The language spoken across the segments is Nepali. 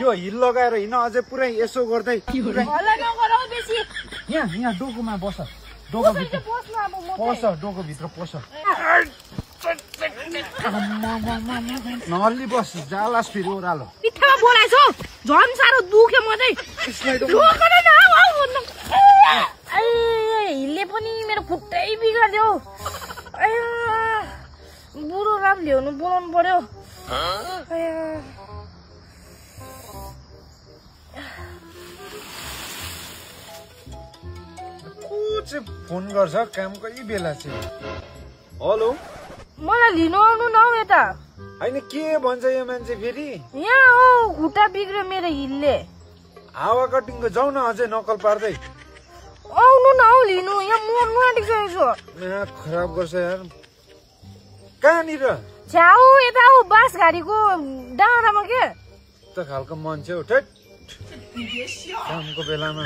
यो हिल लगाएर हिँड अझै पुरै यसो गर्दै यहाँ डोकोमा बस डोकोभित्र पस डोकोभित्र पस नहल्ली बस जालास फेरि ओह्रालो पिठ्ठामा बोलाइछौ झन् साह्रो दुख्यो म चाहिँ हिलले पनि मेरो खुट्टै बिगार्यो बुढो राम ल्याउनु बोलाउनु पर्यो फोन गर्छ काम कति बेला चाहिँ हेलो मलाई लिनु आउनु न हौ यता होइन के भन्छ यो मान्छे फेरि यहाँ हो खुट्टा बिग्रियो मेरो हिलले हावा कटिङको जाउँ न अझै नकल पार्दै आउनु न हौ लिनु यहाँ मर्नु आँटिसकेको छु खराब गर्छ यार कहाँनिर छ्याउ यता हौ बास घारीको डाँडामा के त खालको मान्छे हो ठेट कामको बेलामा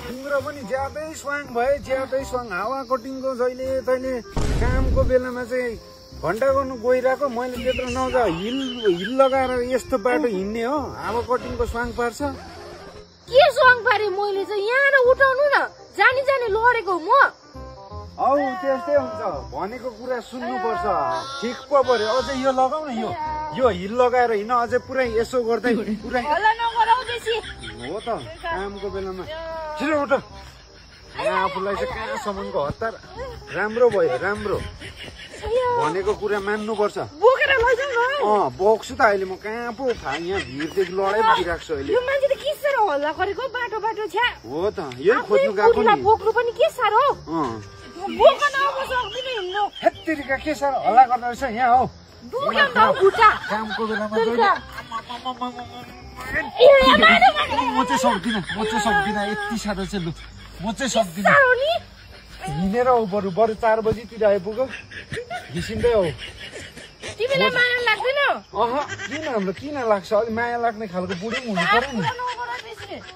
तिम्रो पनि ज्यादै स्वाङ भयो ज्यादै स्वाङ हावा कटिङको जहिले तैले कामको बेलामा चाहिँ घन्टा गर्नु गइरहेको मैले त्यत्रो नजा हिल लगाएर यस्तो बाटो हिँड्ने हो हावा कटिङको स्वाङ पार्छ के स्वाङ पारे मैले चाहिँ यहाँ उठाउनु न जानी जानी लडेको म औ त्यस्तै हुन्छ भनेको कुरा सुन्नुपर्छ ठिक पो पर्यो अझै यो लगाउ न यो हिल लगाएर हिँड अझै पुरै यसो गर्दै पुरै हो त कामको बेलामा छिटो उठ आफूलाई चाहिँ कहाँसम्मको हतार राम्रो भयो राम्रो भनेको कुरा मान्नुपर्छ बोक्छु त अहिले म कहाँ पो यहाँ भिडदेखि लडाइ पुगिरहेको छु अहिले हल्ला गरेको बाटो बाटो छ्या हो त यही खोज्नु गएको नि बोक्नु पनि के साह्रो हेत्तेरिका के साह्रो हल्ला गर्दो रहेछ यहाँ हो कामको बेलामा म चाहिँ सक्दिनँ यति साह्रो चाहिँ लु म चाहिँ सक्दिनँ हिँडेर हो बरु 4 बजीतिर आइपुग्यो घिसिँदै हो किन हाम्रो किन लाग्छ अलि माया लाग्ने खालको बुढी हुनु पर्यो नि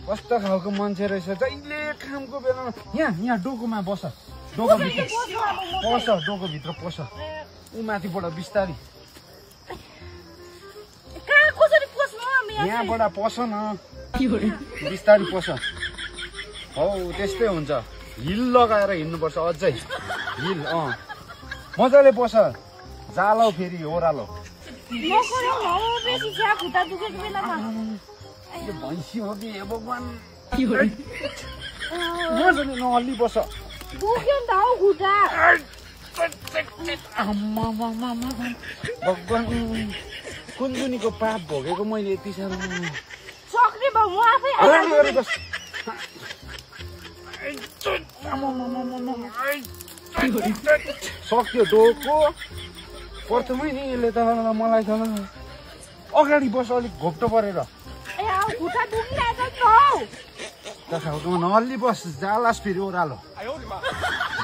कस्तो खालको मान्छे रहेछ जहिले कामको बेलामा यहाँ डोकोमा बस डोकोभित्र पस ऊ माथिबाट बिस्तारी यहाँबाट पस न बिस्तारी पस हौ त्यस्तै हुन्छ हिल लगाएर हिँड्नुपर्छ अझै हिल मजाले पस जालो फेरि ओह्रालो भैँसी हो कि भगवान मजाले नहल्ली बस भगवान कुन्जुनीको पाप भोगेको मैले यति साह्रो सक्यो डोको प्रथमै नि यसले त मलाई त अगाडि बस अलिक घोप्टो परेर खालकोमा नहल्ली बस जालास फेरि ओह्रालो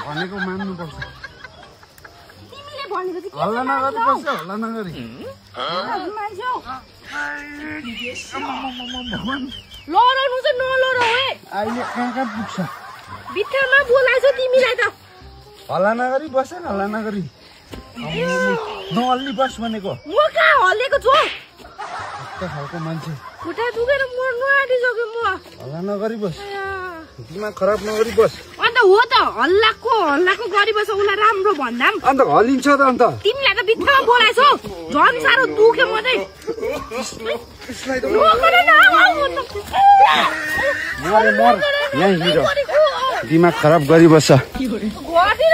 भनेको मान्नुपर्छ हल्ला नगरी बस्छ हल्ला नगरी अहिले कहाँ पुग्छ भित्रमा बोलाएछ तिमीलाई त हल्ला नगरी बस हल्ला नगरी नहल्ली बस भनेको म कहाँ हल्लेको छु कस्तो खालको मान्छे खुट्टा दुखेर मर्नु आँटिसक्यो म हल्ला नगरी बस दिमाग खराब नगरी बस अन्त हो त हल्लाको गरी बस उसलाई राम्रो भन्दा अन्त हल्लिन्छ त अन्त तिमीलाई त भित्रमा बोलाएछौ झन् साह्रो दुख्यो म चाहिँ मर यहाँ हिँड दिमाग खराब गरी बस्छ घरतिर